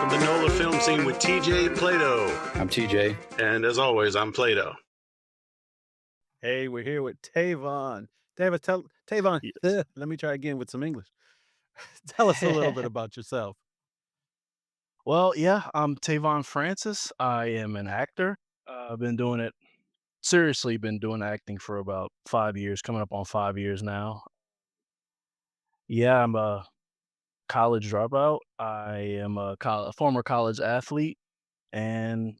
on the NOLA film scene with TJ Plato. I'm TJ. And as always, I'm Plato. Hey, we're here with Tavond. Tavond, Yes. let me try again with some English. Tell us a little bit about yourself. Well, yeah, I'm Tavond Francis. I am an actor. I've been doing it seriously, been doing acting for about 5 years, coming up on 5 years now. Yeah, I'm a college dropout. I am a former college athlete. And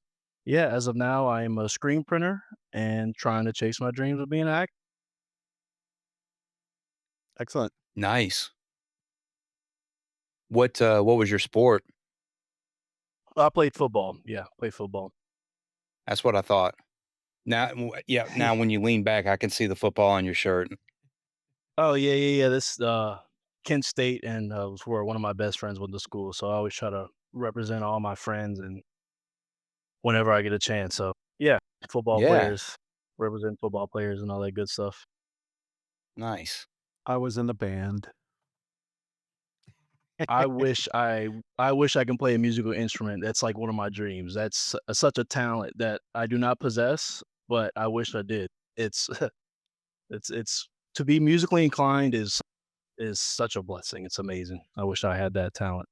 yeah, as of now, I am a screen printer and trying to chase my dreams of being an actor. Excellent. Nice. What was your sport? I played football. Yeah, played football. That's what I thought. Now, now when you lean back, I can see the football on your shirt. Oh, yeah. This Kent State and was where one of my best friends went to school. So I always try to represent all my friends and whenever I get a chance. So yeah, football Yeah. players, represent football players and all that good stuff. Nice. I was in the band. I wish I can play a musical instrument. That's like one of my dreams. That's such a talent that I do not possess, but I wish I did. It's it's to be musically inclined is such a blessing. It's amazing. I wish I had that talent.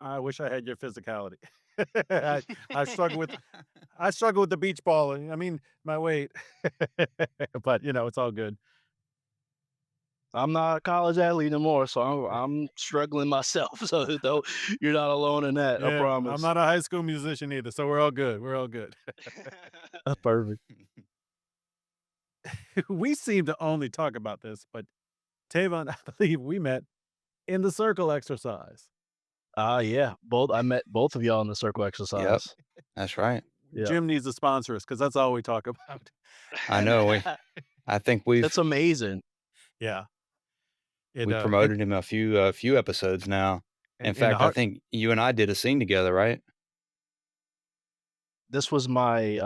I wish I had your physicality. I struggle with the beach ball. I mean, my weight, but it's all good. I'm not a college athlete anymore, so I'm struggling myself. So though you're not alone in that. I Yeah, promise. I'm not a high school musician either, so we're all good. We're all good. That's perfect. We seem to only talk about this, but Tavon, I believe we met in the circle exercise. Yeah. I met both of y'all in the circle exercise. That's right. Yeah. Jim needs to sponsor us because that's all we talk about. I know. I think we've That's amazing. Yeah. we promoted him a few episodes now. In fact, I think you and I did a scene together, right? This was my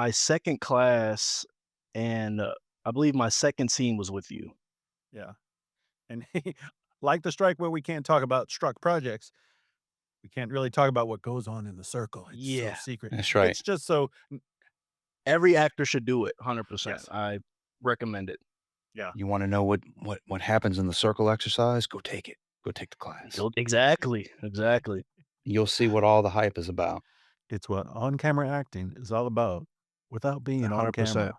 second class, and I believe my second scene was with you. Yeah. And like the strike where we can't talk about struck projects, we can't really talk about what goes on in the circle. It's Yeah. so secret. That's right. It's just so Every actor should do it, 100%. Yes. I recommend it. yeah. You want to know what happens in the circle exercise? Go take it. Go take the class. Exactly. You'll see what all the hype is about. It's what on-camera acting is all about without being on 100%. camera.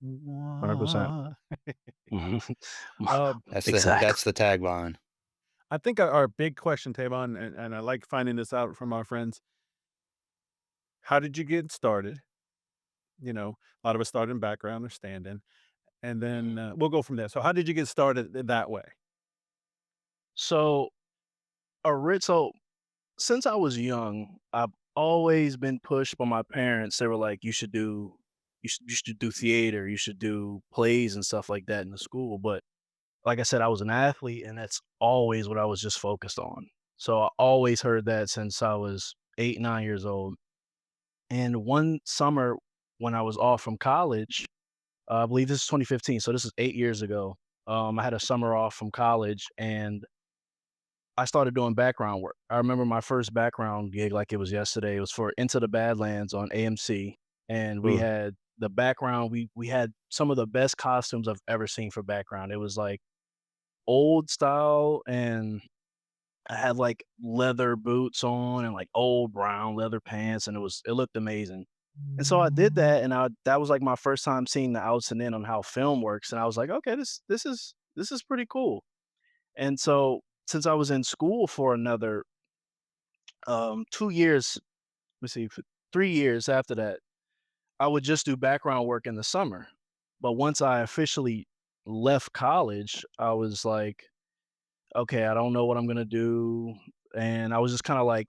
100%. That's Exactly. that's the tagline. I think our big question, Tavon, and I like finding this out from our friends. How did you get started? A lot of us started in background or stand-in, and then we'll go from there. So how did you get started that way? So, so since I was young, I've always been pushed by my parents. They were like, you should do theater, you should do plays and stuff like that in the school. But like I said, I was an athlete, and that's always what I was just focused on. So I always heard that since I was 8, 9 years old. And one summer when I was off from college, I believe this is 2015, so this is 8 years ago. I had a summer off from college, and I started doing background work. I remember my first background gig like it was yesterday. It was for Into the Badlands on AMC, and we Ooh. had the background. We had some of the best costumes I've ever seen for background. It was like old style, and I had like leather boots on and like old brown leather pants, and it looked amazing. And so I did that, and that was like my first time seeing the outs and in on how film works, and I was like, okay, this is pretty cool. And so since I was in school for another 2 years, let's see, 3 years after that, I would just do background work in the summer. But once I officially left college, I was like, okay, I don't know what I'm gonna do. And I was just kind of like,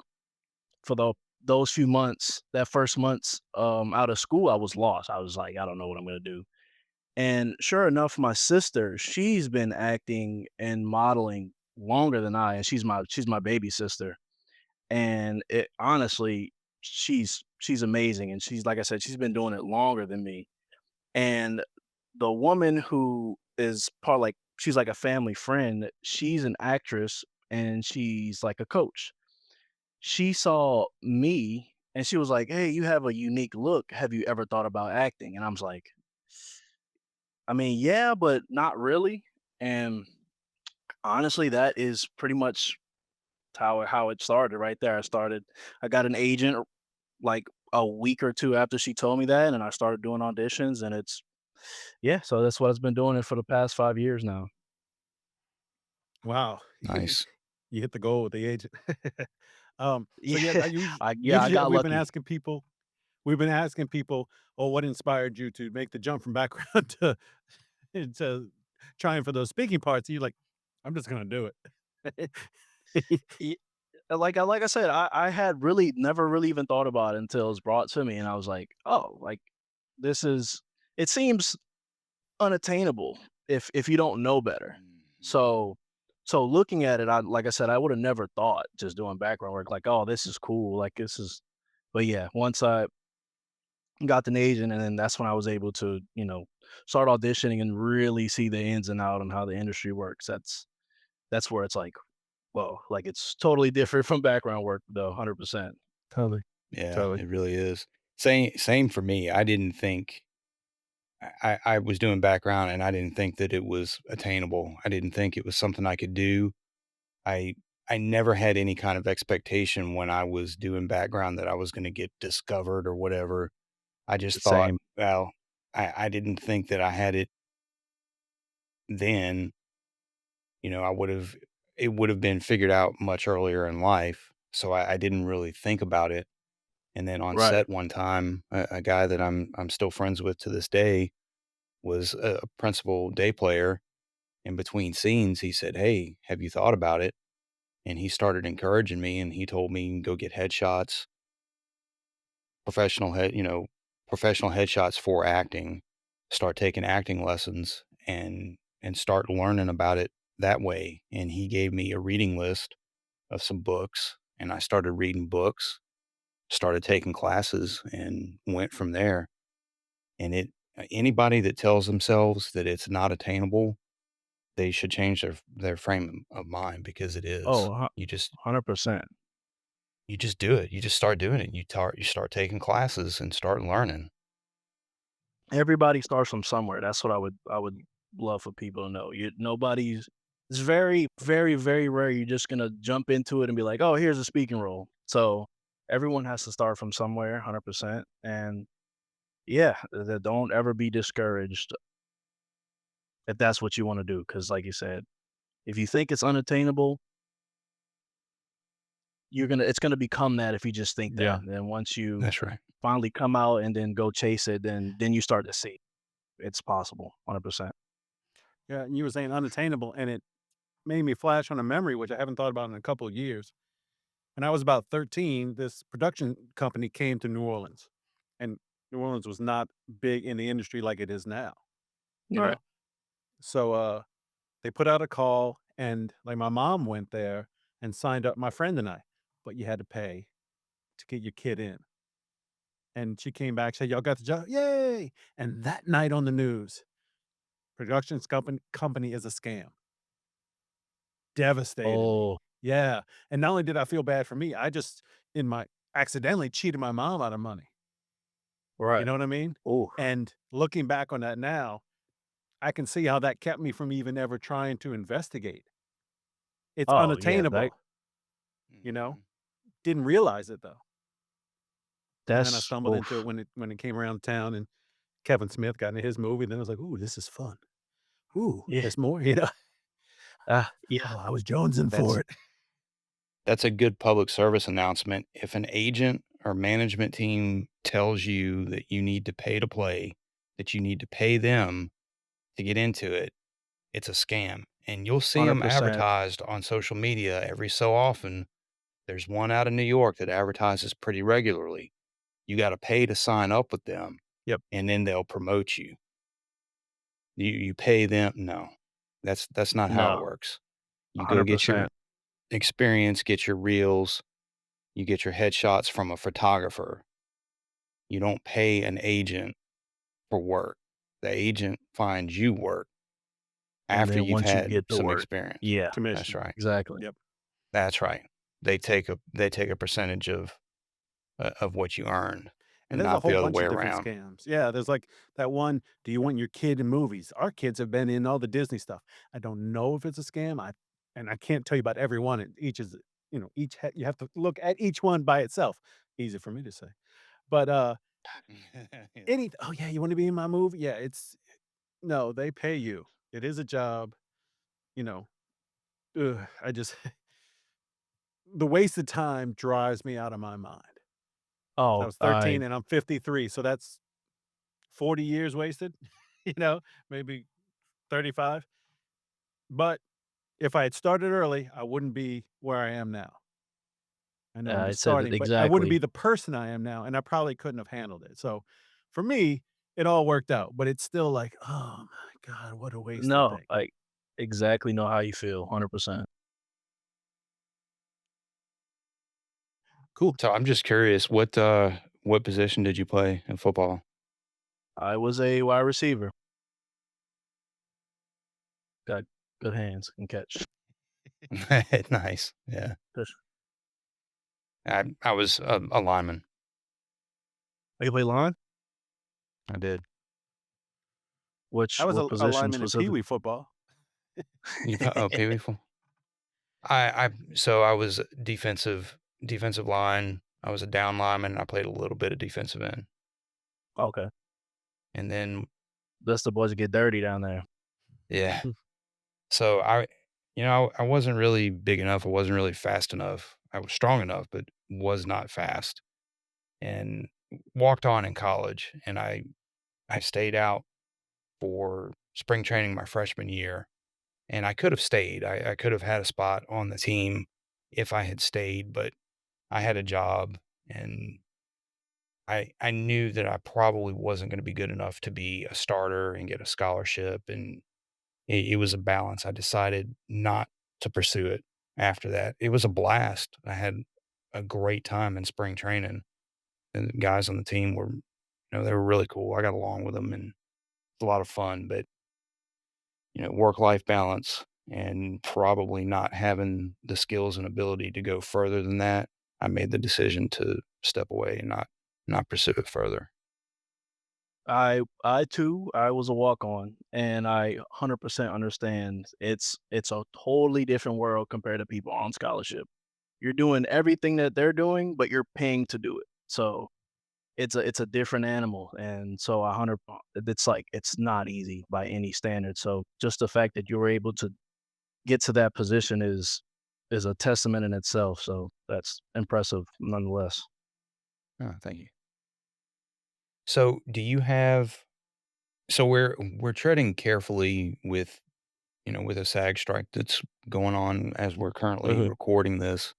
for those few months, that first months out of school, I was lost. I was like, I don't know what I'm gonna do. And sure enough, my sister, she's been acting and modeling longer than I, and she's my baby sister. And it honestly, she's amazing, and she's like I said, she's been doing it longer than me. And the woman who is part like she's like a family friend, she's an actress and she's like a coach. she saw me and she was like, "Hey, you have a unique look. Have you ever thought about acting?" And I was like, "I mean, yeah, but not really." And honestly, that is pretty much how it started right there. I got an agent like a week or two after she told me that, and I started doing auditions, and yeah, so that's what I've been doing it for the past 5 years now. Wow. Nice. You hit the goal with the agent. So yeah, Yeah, I usually got lucky. we've been asking people, "Oh, what inspired you to make the jump from background to into trying for those speaking parts?" You're like, "I'm just gonna do it." Ye like I said, I had really never really even thought about it until it was brought to me, and I was like, "Oh, like, this is" it seems unattainable if you don't know better. Mhm. So looking at it, like I said, I woulda never thought just doing background work, like, "Oh, this is cool, like, this is" but yeah, once I got an agent, and then that's when I was able to, start auditioning and really see the ins and out on how the industry works. That's where it's like, whoa, like it's totally different from background work though, 100%. Totally, Yeah, totally. it really is. Same for me. I didn't think I was doing background and I didn't think that it was attainable. I didn't think it was something I could do. I I never had any kind of expectation when I was doing background that I was gonna get discovered or whatever. I just thought, Same. well, I didn't think that I had it then. I would've it would have been figured out much earlier in life, so I didn't really think about it. And then on Right. set one time, a guy that I'm still friends with to this day was a principal day player. In between scenes, he said, "Hey, have you thought about it?" And he started encouraging me, and he told me, "Go get headshots, professional head, professional headshots for acting. Start taking acting lessons and start learning about it that way." And he gave me a reading list of some books, and I started reading books, started taking classes, and went from there. And anybody that tells themselves that it's not attainable, they should change their frame of mind because it is. Oh, 100%. You just do it. You just start doing it. You start taking classes and start learning. Everybody starts from somewhere. That's what I would love for people to know. Nobody's it's very, very, very rare you're just gonna jump into it and be like, "Oh, here's a speaking role." So everyone has to start from somewhere, 100%. And yeah, don't ever be discouraged if that's what you want to do. Because, like you said, if you think it's unattainable, it's gonna become that if you just think that. Yeah. And then once you That's right. finally come out and then go chase it, then you start to see it's possible, 100%. Yeah, and you were saying unattainable, and it made me flash on a memory, which I haven't thought about in a couple of years. When I was about 13, this production company came to New Orleans, and New Orleans was not big in the industry like it is now, you Right. know? So, they put out a call, and, like, my mom went there and signed up my friend and I, but you had to pay to get your kid in. And she came back, said, "Y'all got the job? Yay!" And that night on the news, productions company is a scam. Devastated me. Oh, Yeah, and not only did I feel bad for me, I just in my accidentally cheated my mom out of money. You right. know what I mean? Oh, And looking back on that now, I can see how that kept me from even ever trying to investigate. It's oh, yeah, unattainable, you know? Mhm. Didn't realize it though. And then I that's stumbled into it oof. when it came around town and Kevin Smith got into his movie, then I was like, "Ooh, this is fun. Ooh, Yeah, there's more," you know? yeah, Oh, I was jonesing That's for it. that's a good public service announcement. If an agent or management team tells you that you need to pay to play, that you need to pay them to get into it, it's a scam. And you'll see them 100%. advertised on social media every so often. There's one out of New York that advertises pretty regularly. You got to pay to sign up with them, Yep, and then they'll promote you. You pay them. No, that's not how it No, works. You go get your 100%. experience, get your reels, you get your headshots from a photographer. You don't pay an agent for work. The agent finds you work And after then you've once you had get the some work, experience. yeah, That's commission. right. exactly. Yep. That's right. they take a percentage of what you earn, And and there's a not the whole other bunch way of different around. scams. Yeah, there's like that one, "Do you want your kid in movies?" Our kids have been in all the Disney stuff. I don't know if it's a scam. I can't tell you about every one. Each is, each you have to look at each one by itself. Easy for me to say. But Yeah. oh yeah, you want to be in my movie? Yeah, it's no, they pay you. It is a job, you know. I just the wasted time drives me out of my mind. I Oh, was 13 and I'm 53, so that's 40 years wasted, you know, maybe 35. But if I had started early, I wouldn't be where I am now. I know I'm I just said it starting, but I wouldn't be exactly. the person I am now, and I probably couldn't have handled it. So for me, it all worked out, but it's still like, oh my God, what a wasted No, thing. I exactly know how you feel, 100%. Cool. So I'm just curious, what position did you play in football? I was a wide receiver. Got good hands, can catch. Nice. Yeah. Push. I was a lineman. Oh, you play line? I did. I was What a position lineman in Pee specific? Wee football. Pee Wee so I was defensive line. I was a down lineman, and I played a little bit of defensive end. Okay. And then That's the boys that get dirty down there. yeah. So I wasn't really big enough. I wasn't really fast enough. I was strong enough, but was not fast. And walked on in college, and I stayed out for spring training my freshman year, and I could have stayed. I could have had a spot on the team if I had stayed, but I had a job, and I knew that I probably wasn't gonna be good enough to be a starter and get a scholarship, and it was a balance. I decided not to pursue it after that. It was a blast. I had a great time in spring training, and the guys on the team were, they were really cool. I got along with them, and it's a lot of fun, but, work-life balance and probably not having the skills and ability to go further than that, I made the decision to step away and not pursue it further. I too, I was a walk-on, and I 100% understand. It's a totally different world compared to people on scholarship. You're doing everything that they're doing, but you're paying to do it. So it's a different animal, and so 100 it's like it's not easy by any standard. So just the fact that you were able to get to that position is a testament in itself. So that's impressive nonetheless. Oh, thank you. So, do you have so we're treading carefully with, with a SAG strike that's going on as we're currently Mhm. recording this.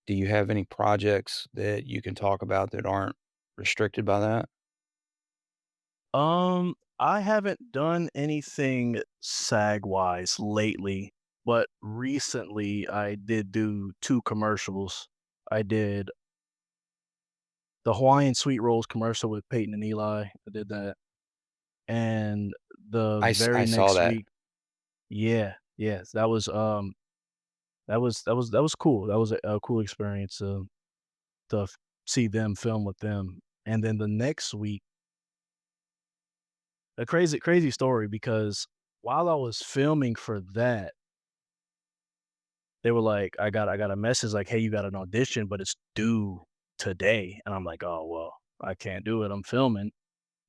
Do you have any projects that you can talk about that aren't restricted by that? I haven't done anything SAG-wise lately, but recently I did do 2 commercials. I did the Hawaiian Sweet Rolls commercial with Peyton and Eli. I did that, and the I very saw next that. week yes, that was cool. That was a cool experience to see them film with them, and then the next week a crazy story because while I was filming for that, they were like, I got a message like, "Hey, you got an audition, but it's due today." And I'm like, "Oh, well, I can't do it. I'm filming."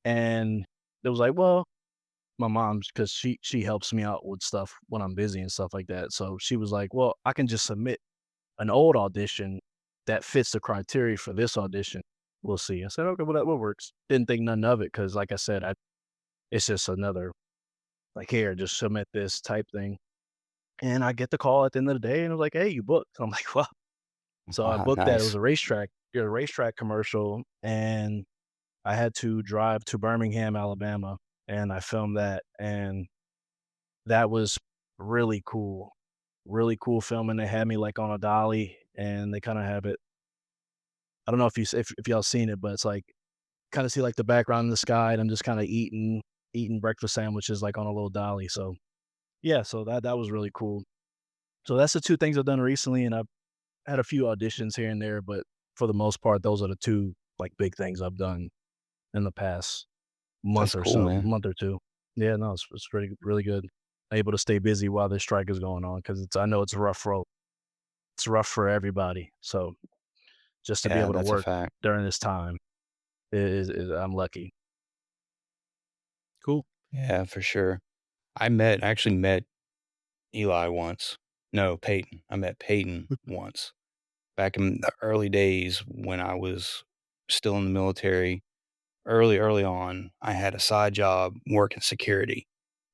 And it was like, "Well," my mom's because she helps me out with stuff when I'm busy and stuff like that. So she was like, "Well, I can just submit an old audition that fits the criteria for this audition. We'll see." I said, "Okay, well, that works." Didn't think nothing of it because, like I said, it's just another like, "Here, just submit this" type thing. And I get the call at the end of the day, and it was like, "Hey, you booked." I'm like, "Well." So I Wow, booked that. It was nice. a racetrack commercial, and I had to drive to Birmingham, Alabama, and I filmed that, and that was really cool. Really cool filming. They had me, like, on a dolly, and they kinda have it I don't know if if y'all seen it, but it's like kinda see, like, the background in the sky, and I'm just kinda eating breakfast sandwiches, like, on a little dolly, so, yeah, so that was really cool. So that's the 2 things I've done recently, and had a few auditions here and there, but for the most part, those are the two like big things I've done in the past That's cool, man. month or two. Yeah, no, it's really good. Able to stay busy while this strike is going on because I know it's rough road. It's rough for everybody. So just to be Yeah, able to that's a work fact. during this time is I'm lucky. Cool. Yeah, for sure. I actually met Eli once. No, Peyton. I met Peyton once back in the early days when I was still in the military. Early on, I had a side job working security.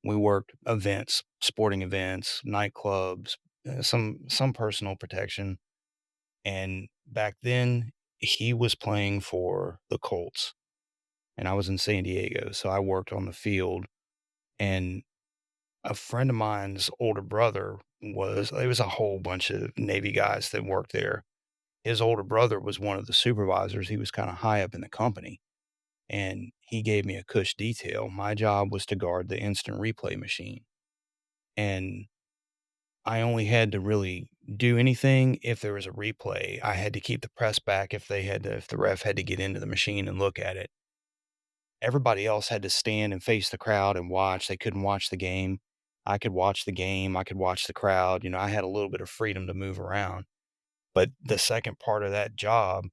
We worked events, sporting events, nightclubs, some personal protection. And back then, he was playing for the Colts, and I was in San Diego, so I worked on the field. And a friend of mine's older brother was there was a whole bunch of Navy guys that worked there. His older brother was one of the supervisors. He was kinda high up in the company, and he gave me a cush detail. My job was to guard the instant replay machine, and I only had to really do anything if there was a replay. I had to keep the press back if the ref had to get into the machine and look at it. Everybody else had to stand and face the crowd and watch. They couldn't watch the game. I could watch the game. I could watch the crowd. I had a little bit of freedom to move around. But the second part of that job,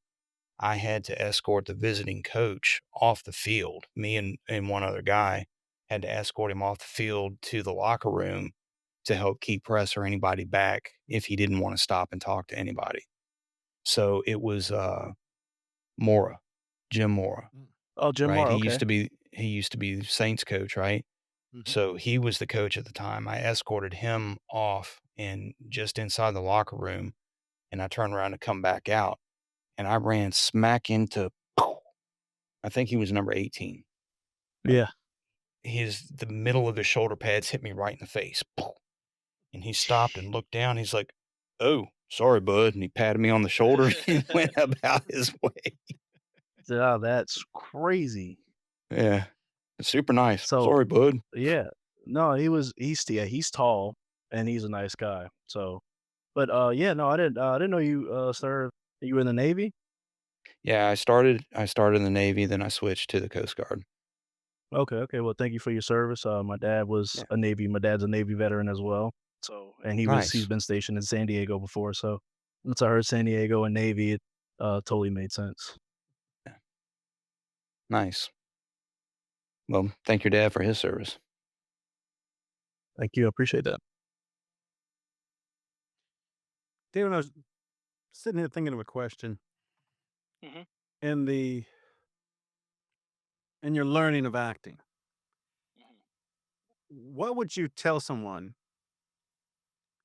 I had to escort the visiting coach off the field. Me and one other guy had to escort him off the field to the locker room to help keep press or anybody back if he didn't want to stop and talk to anybody. So it was Mora, Jim Mora, Mm. Oh, Jim right? Moore, okay. He used to be the Saints coach, right? Mhm. So he was the coach at the time. I escorted him off and just inside the locker room, and I turned around to come back out, and I ran smack into I think he was number 18. Like Yeah. the middle of his shoulder pads hit me right in the face. And he stopped and looked down. He's like, "Oh, sorry, bud." And he patted me on the shoulder and went about his way. Yeah, that's crazy. Yeah. Super nice. So, "Sorry, bud." yeah. No, he's tall and he's a nice guy. So, but yeah, no, I didn't know you served you were in the Navy? Yeah, I started in the Navy, then I switched to the Coast Guard. Okay, okay. Well, thank you for your service. Yeah. My dad's a Navy veteran as well. So, and he's Nice. been stationed in San Diego before. So, once I heard San Diego and Navy, it totally made sense. Yeah. Nice. Well, thank your dad for his service. Thank you. I appreciate that. David, I was sitting here thinking of a question Mhm. in the in your learning of acting. What would you tell someone,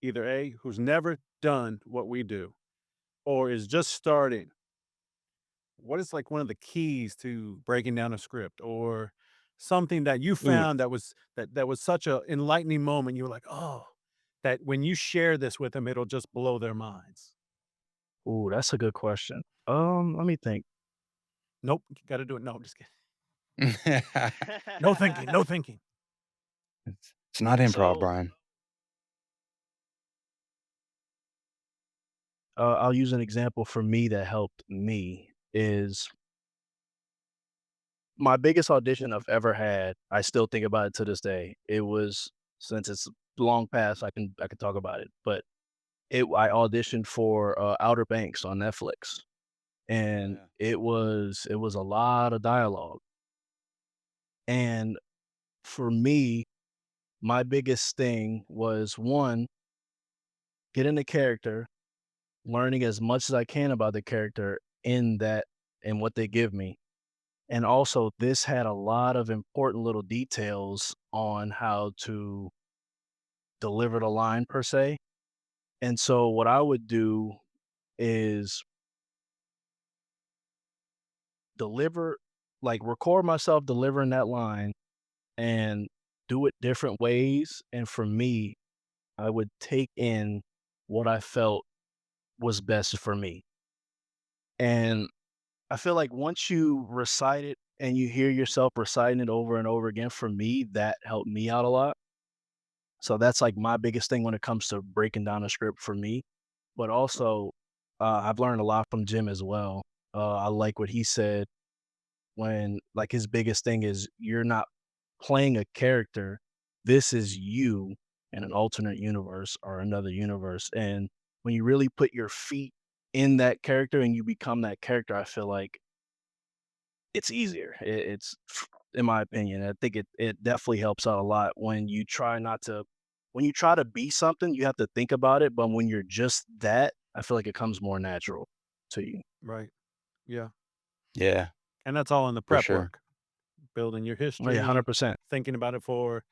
either A, who's never done what we do, or is just starting? What is like one of the keys to breaking down a script, or something that you Ooh, found that was such a enlightening moment? You were like, oh, that when you share this with them, it'll just blow their minds. ooh, that's a good question. Let me think. Nope, you got to do it. No, I'm just kidding. It's No thinking. No thinking. it's not improv, So, Brian. I'll use an example for me that helped me is my biggest audition I've ever had. I still think about it to this day. It was since it's long past, I can talk about it. But I auditioned for Outer Banks on Netflix, and Yeah. it was a lot of dialogue. And for me, my biggest thing was one, get in the character, learning as much as I can about the character in that and what they give me. And also, this had a lot of important little details on how to deliver the line per se. And so, what I would do is deliver, like, record myself delivering that line and do it different ways. And for me, I would take in what I felt was best for me. And I feel like once you recite it and you hear yourself reciting it over and over again, for me, that helped me out a lot. So that's like my biggest thing when it comes to breaking down a script for me. But also, I've learned a lot from Jim as well. I like what he said when, like, his biggest thing is you're not playing a character. This is you in an alternate universe or another universe. And when you really put your feet in that character and you become that character, I feel like it's easier. In my opinion, I think it definitely helps out a lot when you try not to when you try to be something, you have to think about it, but when you're just that, I feel like it comes more natural to you. Right. Yeah. Yeah, And that's all in the for prep sure. work, building your Oh, yeah, history, 100%. thinking about it for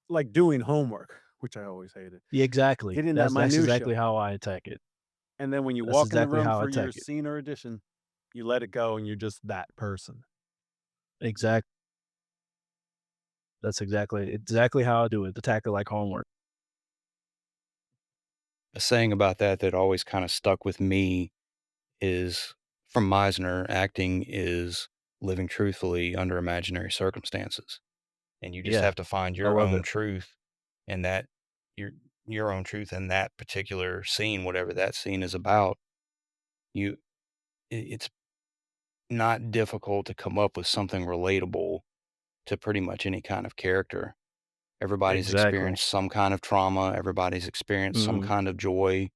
like doing homework, which I always hated. Yeah, exactly. Getting that That's minutia. exactly how I attack it. And then when you That's walk in the exactly room how I for your attack it. scene or audition, you let it go and you're just that person. Exact That's exactly how I do it, attack it like homework. A saying about that that always kind of stuck with me is from Meisner, acting is living truthfully under imaginary circumstances. And you just Yeah, have to find I your love own it. truth in that your your own truth in that particular scene, whatever that scene is about. You it's not difficult to come up with something relatable to pretty much any kind of character. Everybody's Exactly. experienced some kind of trauma, everybody's experienced some Mhm. kind of joy,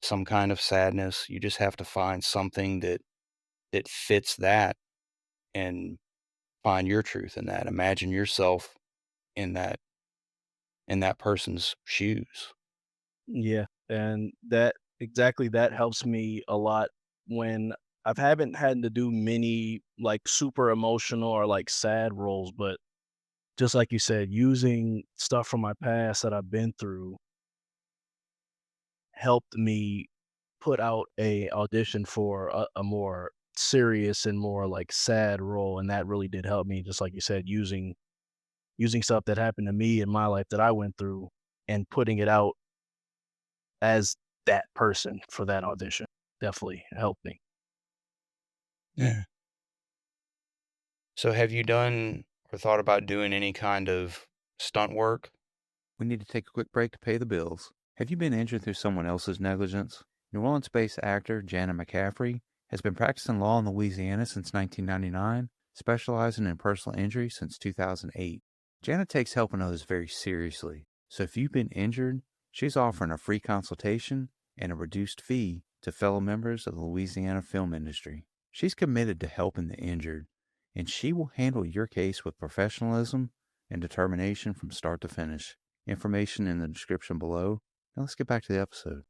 some kind of sadness. You just have to find something that fits that and find your truth in that. Imagine yourself in that person's shoes. Yeah, and that helps me a lot when haven't had to do many, like, super emotional or, like, sad roles, but just like you said, using stuff from my past that I've been through helped me put out a audition for a more serious and more, like, sad role, and that really did help me, just like you said, using stuff that happened to me in my life that I went through and putting it out as that person for that audition definitely helped me. Yeah. So have you done or thought about doing any kind of stunt work? We need to take a quick break to pay the bills. Have you been injured through someone else's negligence? New Orleans-based actor Jana McCaffrey has been practicing law in Louisiana since 1999, specializing in personal injury since 2008. Jana takes helping others very seriously, so if you've been injured, she's offering a free consultation and a reduced fee to fellow members of the Louisiana film industry. She's committed to helping the injured, and she will handle your case with professionalism and determination from start to finish. Information in the description below. Now let's get back to the episode.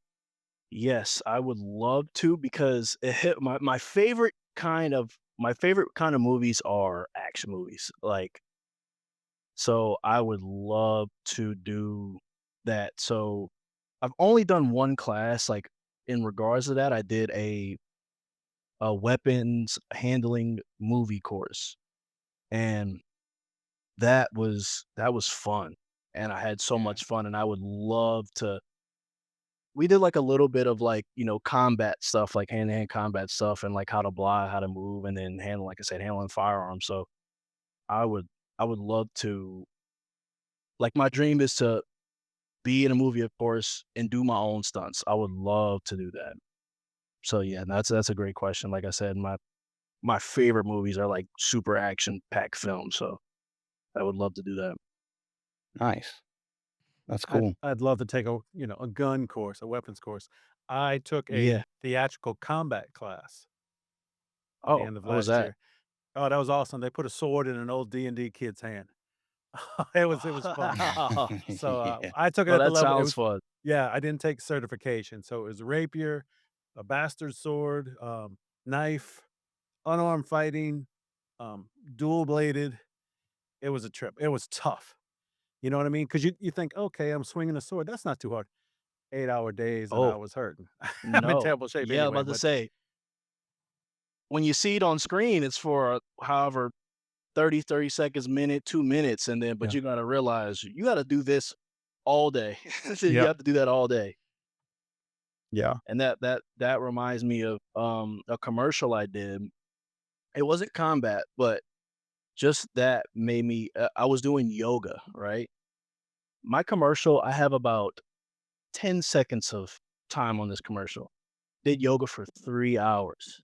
Yes, I would love to because it hit my favorite kind of movies are action movies. Like, so I would love to do that. So I've only done one class, like, in regards to that. I did a weapons handling movie course, and that was fun, and I had so Yeah. much fun, and I would love to we did, like, a little bit of, like, combat stuff, like hand-to-hand combat stuff and, like, how to blind, how to move, and then like I said, handling firearms, so I would I would love to like, my dream is to be in a movie, of course, and do my own stunts. I would love to do that. So, yeah, that's a great question. Like I said, my favorite movies are, like, super action-packed films, so I would love to do that. Nice. That's I'd cool. I'd love to take a gun course, a weapons course. I took Yeah. a theatrical combat class at the Oh, end of how was last that? year. Oh, that was awesome. They put a sword in an old D&D kid's hand. It was fun. So, Yeah. I took it Oh, at the that level it sounds was fun. yeah, I didn't take certification, so it was rapier, a bastard sword, knife, unarmed fighting, um, dual bladed. It was a trip. It was tough. You know what I mean? Because you think, "Okay, I'm swinging a sword. That's not too hard." 8-hour days, and I Oh, was hurting. I'm in no. terrible shape Yeah, I'm anyway, about to but say, when you see it on screen, it's for however 30 seconds, minute, 2 minutes, and then but yeah. you gotta realize you gotta do this all day. So you Yep. have to do that all day. Yeah. And that reminds me of, a commercial I did. It wasn't combat, but just that made me I was doing yoga, right? My commercial, I have about 10 seconds of time on this commercial. did yoga for 3 hours.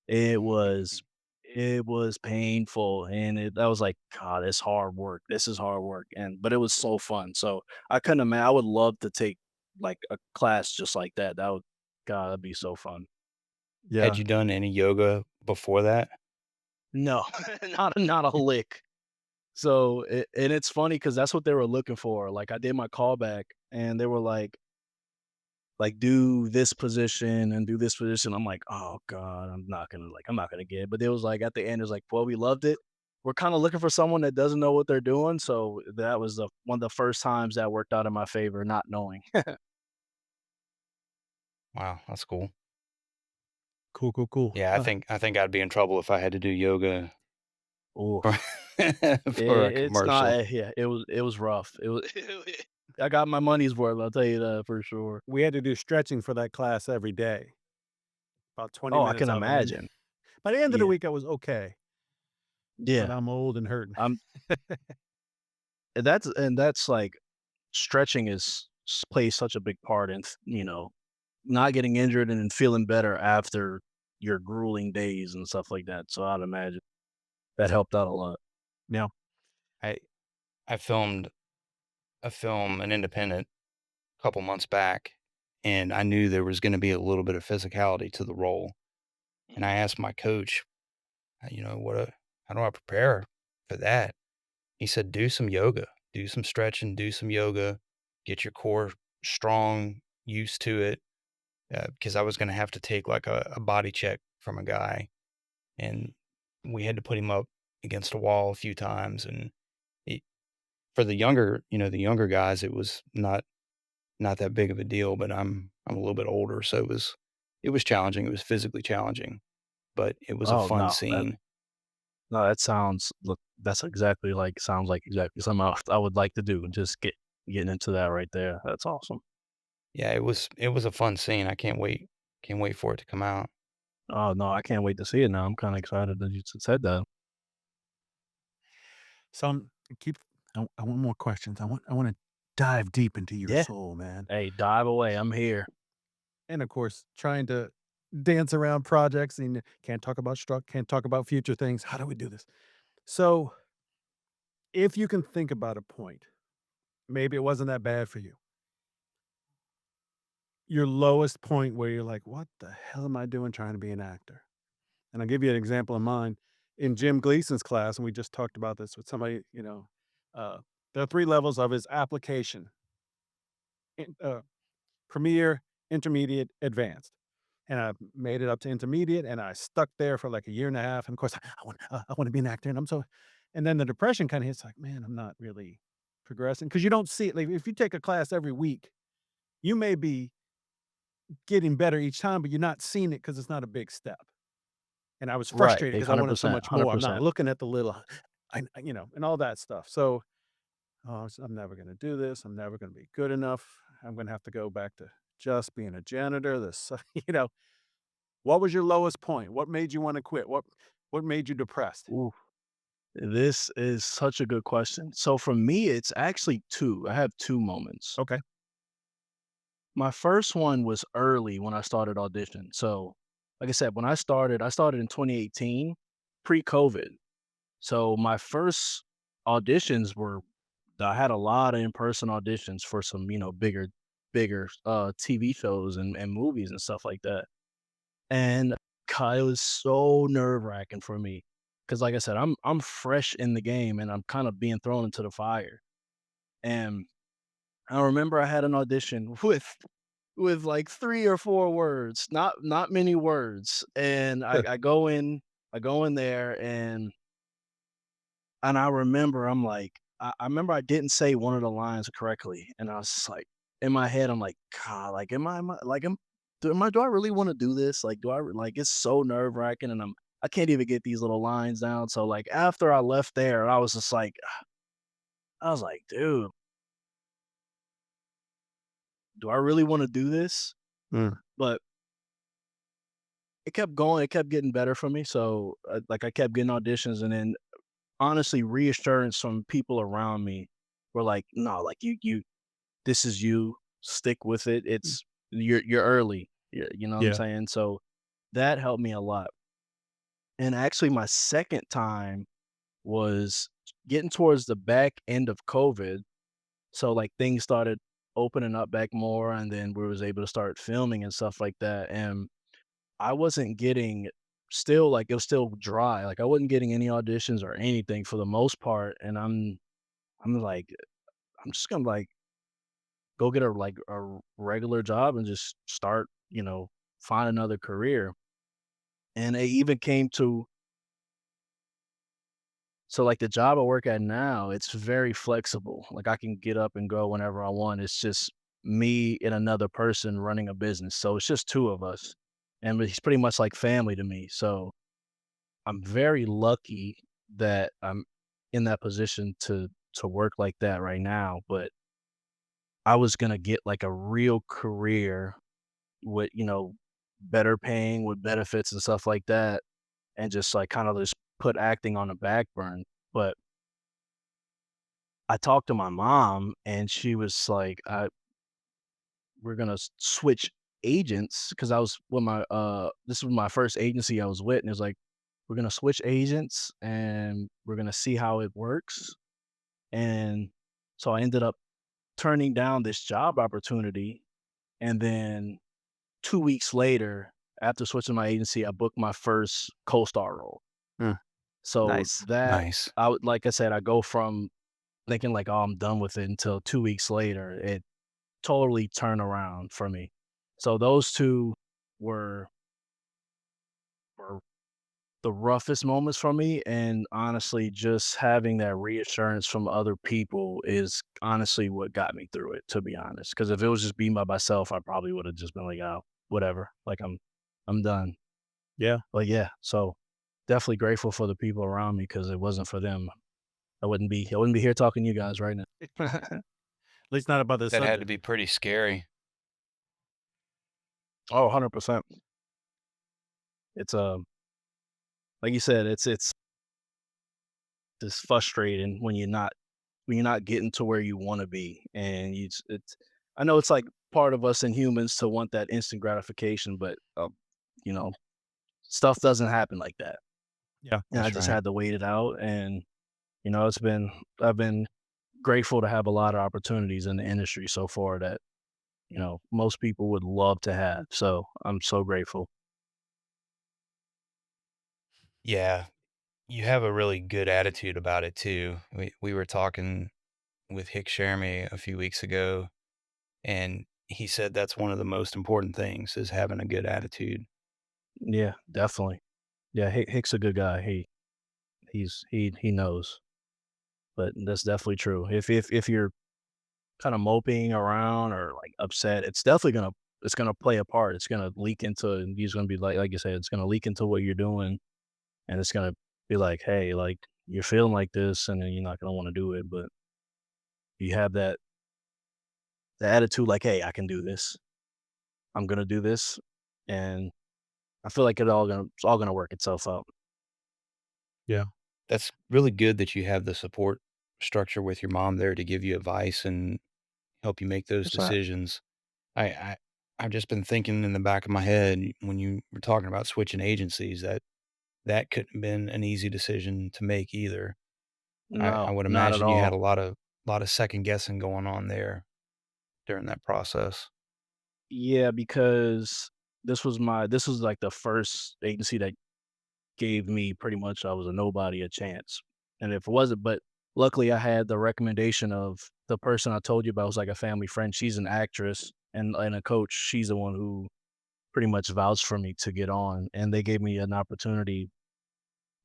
It was it was painful, and that was like, "God, it's hard work. This is hard work," but it was so fun. So, I couldn't ima I would love to take, like, a class just like that. That would God, that'd be so fun. Had Yeah. you done any yoga before that? No, not a lick. So, and it's funny because that's what they were looking for. Like, I did my callback, and they were like, "Do this position and do this position." I'm like, "Oh god, I'm not gonna get it." But it was like at the end, it's like, "Well, we loved it. We're kinda looking for someone that doesn't know what they're doing." So that was one of the first times that worked out in my favor, not knowing. Wow, that's cool. Cool, cool, cool. Yeah, I think I'd be in trouble if I had to do yoga for Oof. for a It's not commercial. yeah, it was rough. It was I got my money's worth, I'll tell you that for sure. We had to do stretching for that class every day, about 20 Oh, I minutes can of it, and imagine. by the end of the Yeah. week, I was okay, but Yeah. I'm old and hurting. I'm that's like stretching plays such a big part in not getting injured and then feeling better after your grueling days and stuff like that. So I'd imagine that helped out a lot. Yeah. I I filmed a film, an independent, a couple months back, and I knew there was gonna be a little bit of physicality to the role, and I asked my coach, how do I prepare for that? He said, "Do some yoga, do some stretching, do some yoga, get your core strong, used to it," because I was gonna have to take, like, a body check from a guy, and we had to put him up against a wall a few times, and it for the younger guys, it was not that big of a deal, but I'm a little bit older, so it was challenging, it was physically challenging, but it was a Oh fun no, scene. that sounds look that's exactly like sounds like exactly something I would like to do. Just getting into that right there. That's awesome. Yeah, it was a fun scene, I can't wait for it to come out. Oh no, I can't wait to see it now. I'm kind of excited that you said that. So keep. I want more questions. I want to dive deep into your Yeah. soul, man. Hey, dive away. I'm here. And of course, trying to dance around projects and can't talk about struck, can't talk about future things. How do we do this? So, if you can think about a point, maybe it wasn't that bad for you. Your lowest point where you're like, "What the hell am I doing trying to be an actor?" And I'll give you an example of mine. In Jim Gleason's class, and we just talked about this with somebody, uh, there are 3 levels of his application: in premier, intermediate, advanced. And I made it up to intermediate, and I stuck there for like a year and a half. And of course, I want to be an actor, and and then the depression kind of hits. Like, man, I'm not really progressing because you don't see it. Like, if you take a class every week, you may be getting better each time, but you're not seeing it because it's not a big step. And I was Right. frustrated because I wanted so 100%. much more. I'm not 100%. looking at the little, and all that stuff. So, I'm never going to do this. I'm never going to be good enough. I'm going to have to go back to just being a janitor. This, you know, What was your lowest point? What made you wanna quit? What made you depressed? Ooh, this is such a good question. So for me, it's actually two. I have two moments. Okay. My first one was early when I started audition. So, like I said, when I started in 2018, pre-COVID. So my first auditions were I had a lot of in-person auditions for some, bigger TV shows and movies and stuff like that. And God, it was so nerve-wracking for me. Cause like I said, I'm fresh in the game and I'm kind of being thrown into the fire. And I remember I had an audition with like 3 or 4 words, not many words, and I go in there and I remember I'm like I remember I didn't say one of the lines correctly, and I was just like in my head, I'm like, "God, like, do I really wanna do this? Like, do I re" like, it's so nerve-wracking, and I can't even get these little lines down, so, like, after I left there, I was just like I was like, "Dude, do I really wanna do this?" Mm. But it kept going, it kept getting better for me, so, like, I kept getting auditions, and then, honestly, reassurance from people around me were like, "No, like, you this is you, stick with it, you're early." You know what I'm Yeah. saying? So that helped me a lot. And actually, my second time was getting towards the back end of COVID. So like things started opening up back more, and then we was able to start filming and stuff like that. And I wasn't getting still like it was still dry. Like I wasn't getting any auditions or anything for the most part. And I'm like, I'm just gonna like go get a regular job and just start, find another career. And it even came to so like the job I work at now, it's very flexible. Like I can get up and go whenever I want. It's just me and another person running a business. So it's just two of us. And he's pretty much like family to me. So I'm very lucky that I'm in that position to work like that right now. But I was gonna get like a real career with, better paying with benefits and stuff like that, and just like kind of just put acting on the back burn. But I talked to my mom and she was like, we're gonna switch agents because I was with my this was my first agency I was with, and it was like, we're gonna switch agents and we're gonna see how it works. And so I ended up turning down this job opportunity. And then 2 weeks later, after switching my agency, I booked my first co-star role. Hmm. So Nice. that Nice. I would like I said, I go from thinking like, "Oh, I'm done with it," until 2 weeks later, it totally turned around for me. So those 2 were were the roughest moments for me, and honestly, just having that reassurance from other people is honestly what got me through it, to be honest. Because if it was just being by myself, I probably would've just been like, "Oh, whatever, like, I'm done." Yeah. But yeah, so definitely grateful for the people around me because it wasn't for them, I wouldn't be here talking to you guys right now. At least not about this That had to subject. be pretty scary. Oh, 100%. It's, like you said, it's just frustrating when you're not getting to where you wanna be, and it's I know it's, like, part of us and humans to want that instant gratification, but, you know, stuff doesn't happen like that, Yeah. and I That's just right. had to wait it out. And, I've been grateful to have a lot of opportunities in the industry so far that, most people would love to have, so I'm so grateful. Yeah. You have a really good attitude about it too. We were talking with Hick Sheremy a few weeks ago, and he said that's one of the most important things is having a good attitude. Yeah, definitely. Yeah, Hick's a good guy, he knows, but that's definitely true. If you're kinda moping around or, like, upset, it's gonna play a part. It's gonna leak into he's gonna be like you said, it's gonna leak into what you're doing, and it's gonna be like, "Hey, like, you're feeling like this, and then you're not gonna wanna do it," but you have that the attitude like, "Hey, I can do this. I'm gonna do this," and I feel like it's all gonna work itself out. Yeah. That's really good that you have the support structure with your mom there to give you advice and help you make those That's right. decisions. I, I I've just been thinking in the back of my head when you were talking about switching agencies that that couldn't have been an easy decision to make either. I No, would not at imagine you had all. a lot of second guessing going on there during that process. Yeah, because this was, like, the first agency that gave me pretty much I was a nobody a chance, and if it wasn't but luckily, I had the recommendation of the person I told you about was, like, a family friend. She's an actress and a coach. She's the one who pretty much vouched for me to get on, and they gave me an opportunity,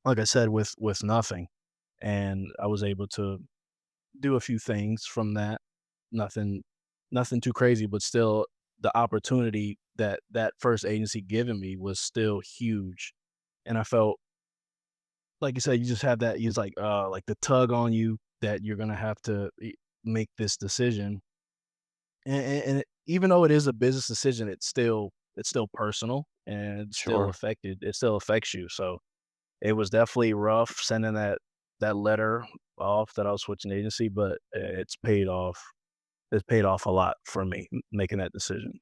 like I said, with nothing, and I was able to do a few things from that. Nothing nothing too crazy, but still the opportunity that that first agency given me was still huge, and I felt like you said, you just have that it's like the tug on you that you're gonna have to make this decision, even though it is a business decision, it's still personal and Sure. it still affects you. So it was definitely rough sending that letter off that I was switching agency, but it's paid off. It's paid off a lot for me making that decision.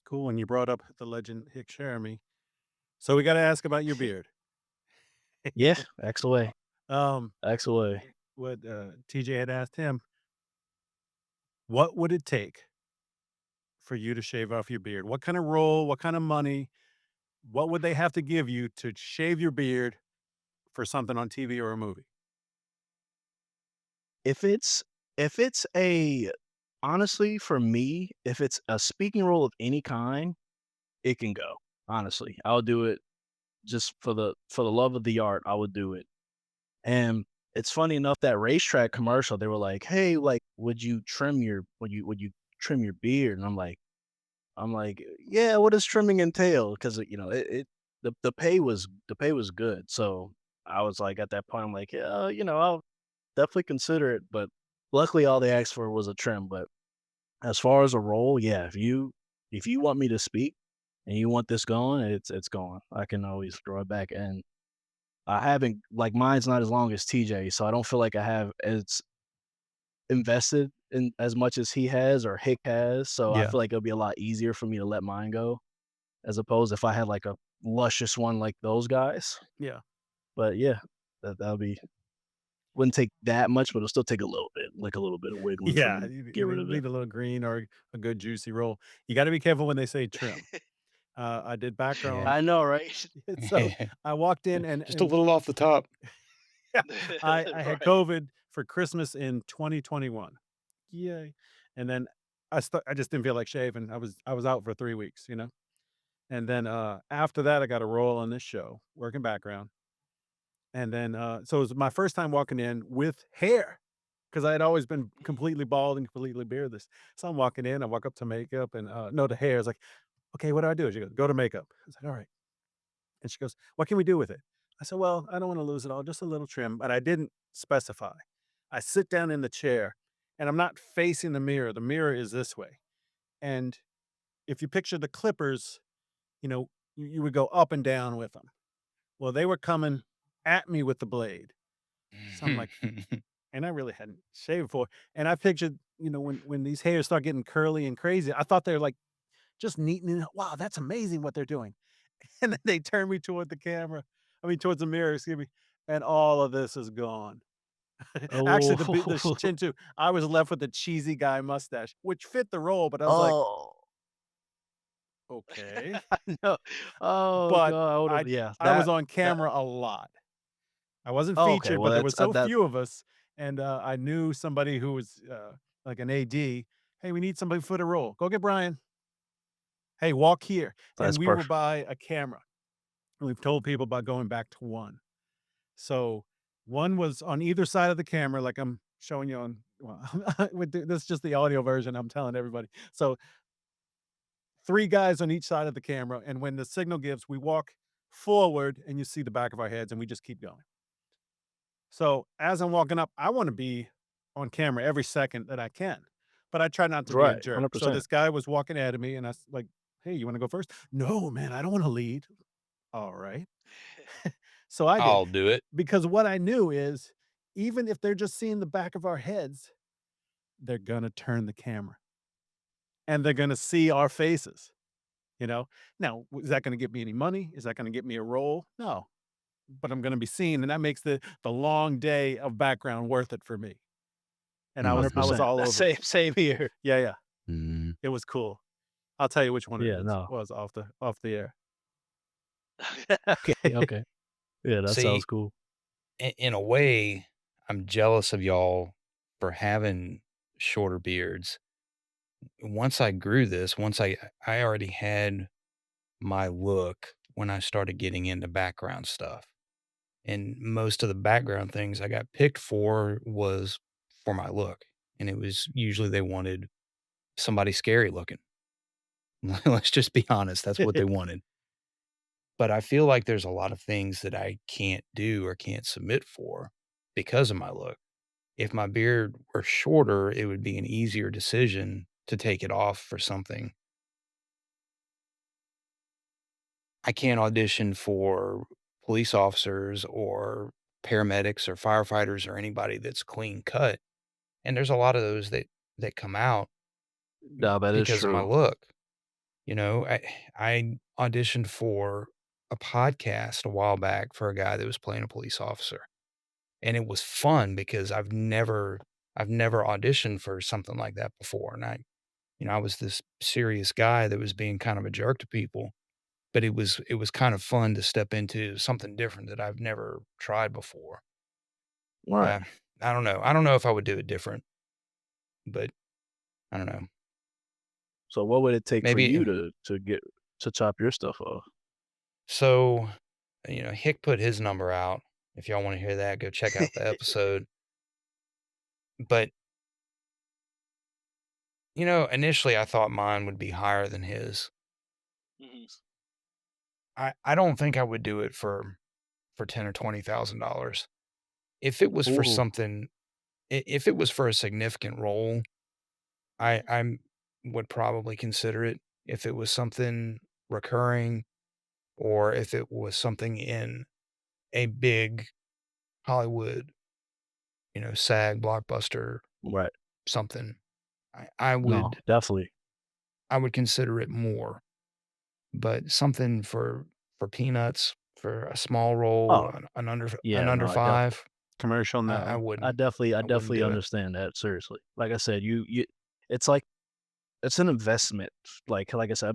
Cool. And you brought up the legend Hick Jeremy. So we got to ask about your beard. Yeah, X away, Um, X away. what TJ had asked him, what would it take for you to shave off your beard? What kind of role, what kind of money, what would they have to give you to shave your beard for something on TV or a movie? If it's a honestly, for me, if it's a speaking role of any kind, it can go. Honestly, I'll do it just for the love of the art. I would do it. And it's funny enough that racetrack commercial, they were like, "Hey, like, would you trim your beard?" And I'm like, "Yeah, what does trimming entail?" Because the pay was good. So I was like, at that point, I'm like, yeah, I'll definitely consider it. But luckily, all they asked for was a trim. But as far as a role, yeah, if you want me to speak and you want this going, it's going. I can always throw it back. And I haven't like mine's not as long as TJ, so I don't feel like I have as invested in as much as he has or Hick has. So I Yeah. feel like it'll be a lot easier for me to let mine go as opposed if I had like a luscious one like those guys. Yeah. But yeah, that'll be wouldn't take that much, but it'll still take a little bit, like a little bit of wiggling for me Yeah. to You, get you rid of it. need a little green or a good juicy roll. You got to be careful when they say trim. I did background. I know, right? So I walked in Just a little off the top. I had Right. COVID for Christmas in 2021. Yay. And then I just didn't feel like shaving. I was out for 3 weeks, you know? And then after that I got a role on this show, working background. And then so it was my first time walking in with hair because I had always been completely bald and completely beardless. So I'm walking in, I walk up to makeup and no, the hair is like, okay, what do I do? She goes, go to makeup. I was like, all right. And she goes, what can we do with it? I said, well, I don't want to lose it all, just a little trim, but I didn't specify. I sit down in the chair and I'm not facing the mirror. The mirror is this way. And if you picture the clippers, you would go up and down with them. Well, they were coming at me with the blade. So I'm like, and I really hadn't shaved before. And I pictured, when these hairs start getting curly and crazy, I thought they're like just neatening it. Wow, that's amazing what they're doing. And then they turn me toward the camera. I mean, towards the mirror, excuse me. And all of this is gone. Actually, the Oh, chin too. I was left with the cheesy guy mustache, which fit the role, but I was like, oh, okay. no, oh But god, I would I have, yeah, I was that on that. camera a lot. I wasn't Oh, okay, featured, well but there was that's so that. few of us, and I knew somebody who was like an AD. Hey, we need somebody for the role. Go get Brian. Hey, walk here. And That's we were perfect. by a camera. And we've told people about going back to one. So one was on either side of the camera, like I'm showing you on. Well, this is just the audio version. I'm telling everybody. So three guys on each side of the camera, and when the signal gives, we walk forward, and you see the back of our heads, and we just keep going. So as I'm walking up, I want to be on camera every second that I can, but I try not to be a Right, jerk. So 100%. this guy was walking ahead of me, and I was like, "Hey, you want to go first?" No, man, I don't want to lead. All right. So I did I'll do it. because what I knew is even if they're just seeing the back of our heads, they're gonna turn the camera and they're gonna see our faces. Now, is that gonna get me any money? Is that gonna get me a role? No, but I'm gonna be seen, and that makes the long day of background worth it for me. And I was 100%. all That's over it. same here. Yeah, yeah. Mhm. It was cool. I'll tell you which one it Yeah, is no. was off the air. Okay, okay. Yeah, that sounds See, cool. in a way, I'm jealous of y'all for having shorter beards. Once I already had my look when I started getting into background stuff. And most of the background things I got picked for was for my look. And it was usually they wanted somebody scary looking. Let's just be honest. That's what they wanted. But I feel like there's a lot of things that I can't do or can't submit for because of my look. If my beard were shorter, it would be an easier decision to take it off for something. I can't audition for police officers or paramedics or firefighters or anybody that's clean cut. And there's a lot of those that come out No, that is because of my true. look. You know, I auditioned for a podcast a while back for a guy that was playing a police officer, and it was fun because I've never auditioned for something like that before, and I was this serious guy that was being kind of a jerk to people, but it was kind of fun to step into something different that I've never tried before. Right. Uh, I don't know. I don't know if I would do it different, but I don't know. So what would it take for Maybe you to get to chop your stuff off? so, Hick put his number out. If y'all want to hear that, go check out the episode. But, initially I thought mine would be higher than his. Mhm. I don't think I would do it for 10 or $20,000. If it was for Ooh, something if it was for a significant role, I would probably consider it. If it was something recurring or if it was something in a big Hollywood, SAG blockbuster right. something, I No, would definitely. I would consider it more. But something for peanuts, for a small role, Oh, an yeah, under no, I definitely. 5, Commercial, I no. wouldn't I I wouldn't definitely do it. understand that, seriously. Like I said, you it's like it's an investment. Like I said, I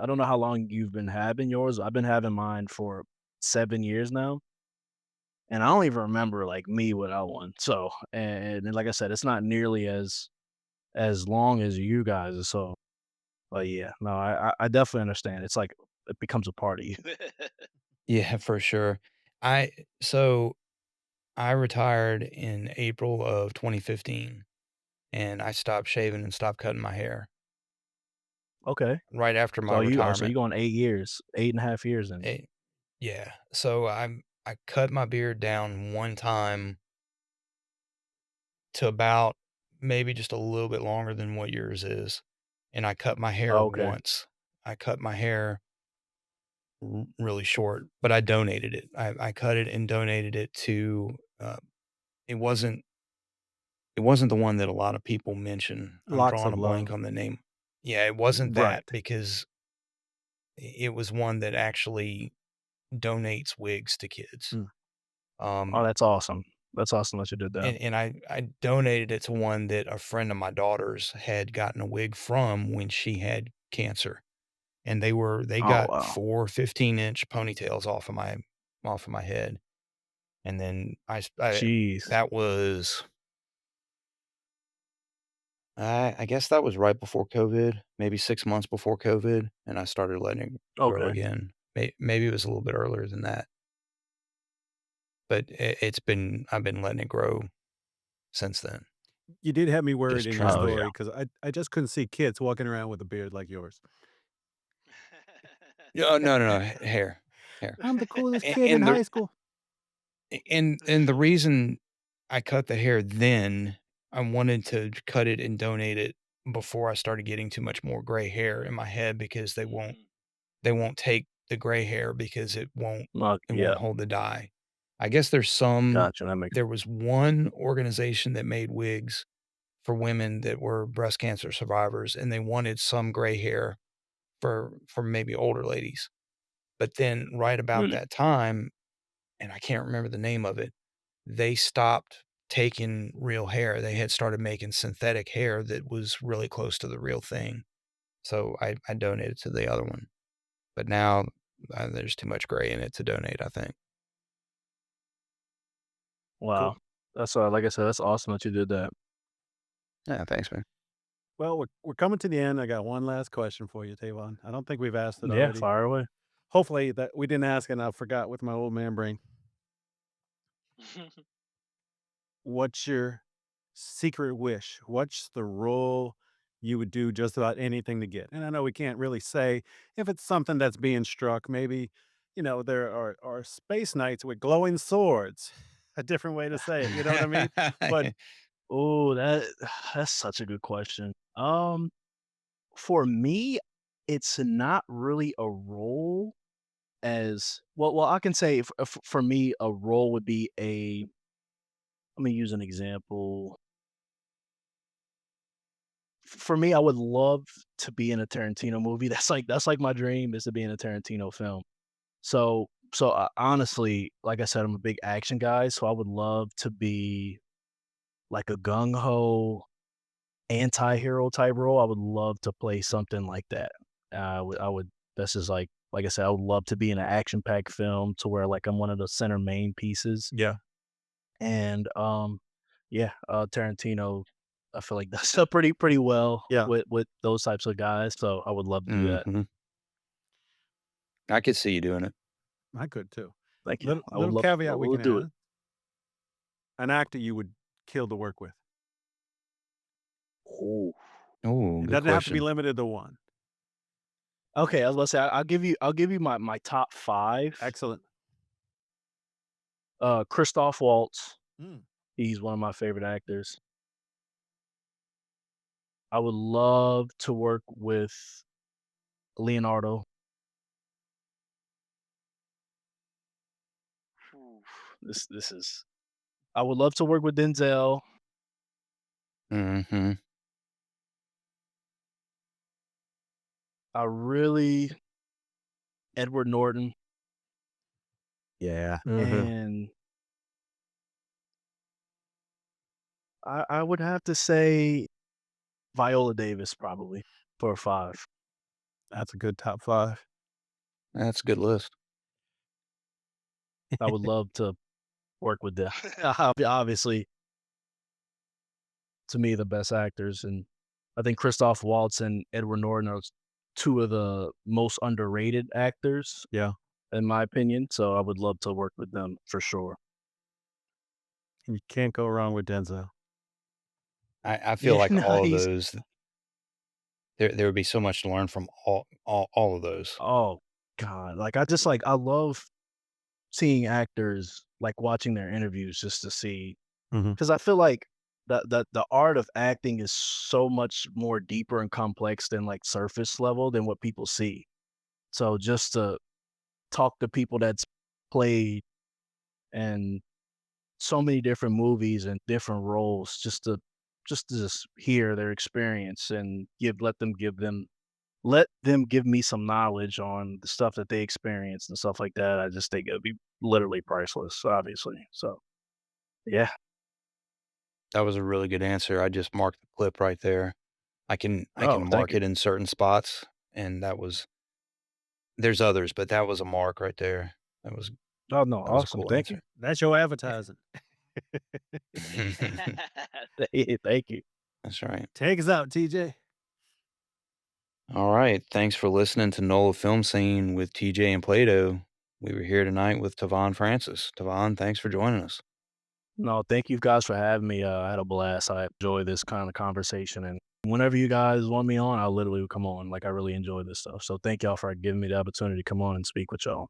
don't know how long you've been having yours. I've been having mine for 7 years now, and I don't even remember like me without one. So, and then, like I said, it's not nearly as long as you guys. So, but yeah, no, I definitely understand. It's like it becomes a part of you. Yeah, for sure. I so I retired in April of 2015, and I stopped shaving and stopped cutting my hair Okay. right after my So you retirement. going 8 years, 8.5 years then. Eh yeah, so I cut my beard down one time to about maybe just a little bit longer than what yours is, and I cut my hair Oh, okay. once. I cut my hair really short, but I donated it. I cut it and donated it to, it wasn't it wasn't the one that a lot of people mention. I'm Locks drawing of a blank love. on the name. Yeah, it wasn't that Right. because it was one that actually donates wigs to kids. Mm. Oh, Um, that's awesome. That's awesome that you did that. and I donated it to one that a friend of my daughter's had gotten a wig from when she had cancer, and they Oh, got wow. 4 15-inch ponytails off of my head. And then Jeez. that was I guess that was right before COVID, maybe 6 months before COVID, and I started letting it grow Okay. again. Maybe it was a little bit earlier than that, but I've been letting it grow since then. You did have me worried Just in your trying Oh, to yeah. story because I just couldn't see kids walking around with a beard like yours. No, no, no, no, hair, hair. I'm the coolest A kid in and the high school. and the reason I cut the hair then, I wanted to cut it and donate it before I started getting too much more gray hair in my head because they won't take the gray hair because it Yeah, won't hold the dye. I guess there was one organization that made wigs for women that were breast cancer survivors, and they wanted some gray hair for maybe older ladies. But then right about really? that time, and I can't remember the name of it, they stopped taking real hair. They had started making synthetic hair that was really close to the real thing. So I donated to the other one. But now, there's too much gray in it to donate, I think. Cool. Wow. That's, like I said, that's awesome that you did that. Yeah, thanks, man. Well, we're coming to the end. I got one last question for you, Tavon. I don't think we've asked it Yeah, already. fire away. Hopefully that we didn't ask and I forgot with my old man brain. What's your secret wish? What's the role you would do just about anything to get? And I know we can't really say if it's something that's being struck. Maybe, there are space knights with glowing swords. A different way to say it. You know what I mean? But Oh, that's such a good question. For me, it's not really a role as well. Well, I can say for me, a role would be a. Let me use an example. for me, I would love to be in a Tarantino movie. That's like my dream is to be in a Tarantino film. So honestly, like I said, I'm a big action guy, so I would love to be like a gung ho anti-hero type role. I would love to play something like that. I would. This is like I said, I would love to be in an action-packed film to where like I'm one of the center main pieces. Yeah. And yeah, Tarantino, I feel like does that pretty well Yeah. with those types of guys. So I would love to do that. Mhm. I could see you doing it. I could too. Thank you. Little, I would little love. caveat we We'll can do add. it. An actor you would kill to work with. Oh. Oh, It good doesn't have to be question. limited to one. Okay, I was gonna say I'll give you my top 5. Excellent. Christoph Waltz. Mm. He's one of my favorite actors. I would love to work with Leonardo. This is. I would love to work with Denzel. Mhm. I really Edward Norton Yeah. and I would have to say Viola Davis probably for a 5. That's a good top 5. That's a good list. I would love to work with them. Obviously, to me, the best actors, and I think Christoph Waltz and Edward Norton are 2 of the most underrated actors, Yeah. in my opinion. So I would love to work with them for sure. You can't go wrong with Denzel. I feel Yeah, like no, all of he's those there would be so much to learn from all of those. oh god, like I love seeing actors, like watching their interviews just to see Mhm. because I feel like the art of acting is so much more deeper and complex than like surface level than what people see. So just to talk to people that's played in so many different movies and different roles, just hear their experience and let them give me some knowledge on the stuff that they experienced and stuff like that. I just think it'd be literally priceless, obviously. So yeah. That was a really good answer. I just marked the clip right there. I can Oh, thank mark you. it in certain spots, and there's others, but that was a mark right there. Oh no, That was a awesome. cool Thank you. answer. That's your advertising. Thank you. That's right. Take us out, TJ. All right. Thanks for listening to NOLA Film Scene with TJ and Plato. We were here tonight with Tavond Francis. Tavond, thanks for joining us. No, thank you guys for having me. I had a blast. I enjoy this kind of conversation. And whenever you guys want me on, I'll literally come on. Like, I really enjoy this stuff. So thank y'all for giving me the opportunity to come on and speak with y'all.